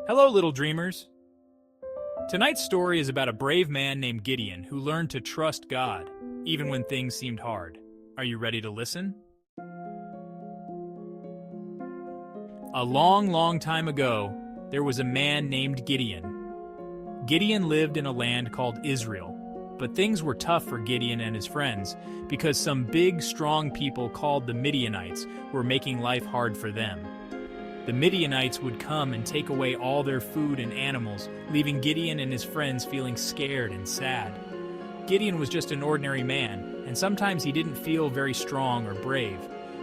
Hello, little dreamers. Tonight's story is about a brave man named Gideon who learned to trust God, even when things seemed hard. Are you ready to listen? A long time ago, there was a man named Gideon. Gideon lived in a land called Israel, but things were tough for Gideon and his friends because some big, strong people called the Midianites were making life hard for them. The Midianites would come and take away all their food and animals, leaving Gideon and his friends feeling scared and sad. Gideon was just an ordinary man, and sometimes he didn't feel very strong or brave,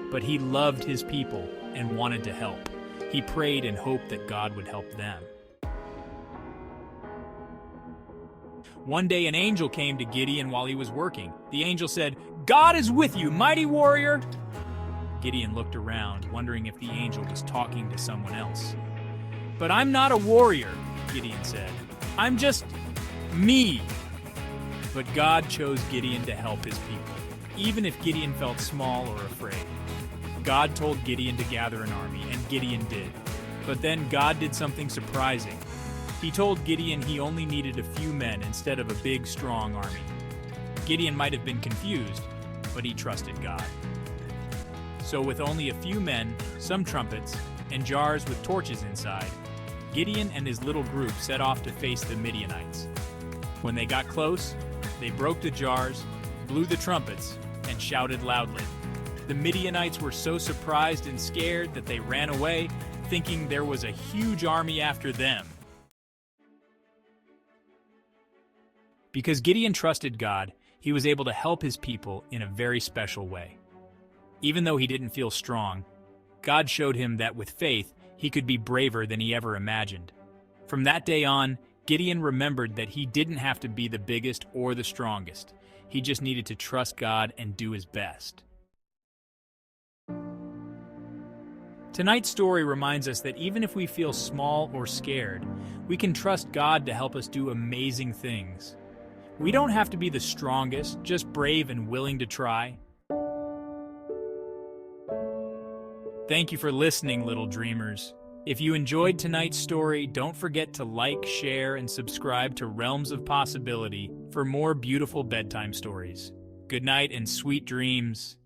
but he loved his people and wanted to help. He prayed and hoped that God would help them. One day an angel came to Gideon while he was working. The angel said, "God is with you, mighty warrior!" Gideon looked around, wondering if the angel was talking to someone else. "But I'm not a warrior," Gideon said. "I'm just me." But God chose Gideon to help his people, even if Gideon felt small or afraid. God told Gideon to gather an army, and Gideon did. But then God did something surprising. He told Gideon he only needed a few men instead of a big, strong army. Gideon might have been confused, but he trusted God. So with only a few men, some trumpets, and jars with torches inside, Gideon and his little group set off to face the Midianites. When they got close, they broke the jars, blew the trumpets, and shouted loudly. The Midianites were so surprised and scared that they ran away, thinking there was a huge army after them. Because Gideon trusted God, he was able to help his people in a very special way. Even though he didn't feel strong, God showed him that with faith, he could be braver than he ever imagined. From that day on, Gideon remembered that he didn't have to be the biggest or the strongest. He just needed to trust God and do his best. Tonight's story reminds us that even if we feel small or scared, we can trust God to help us do amazing things. We don't have to be the strongest, just brave and willing to try. Thank you for listening, little dreamers. If you enjoyed tonight's story, don't forget to like, share, and subscribe to Realms of Possibility for more beautiful bedtime stories. Good night and sweet dreams.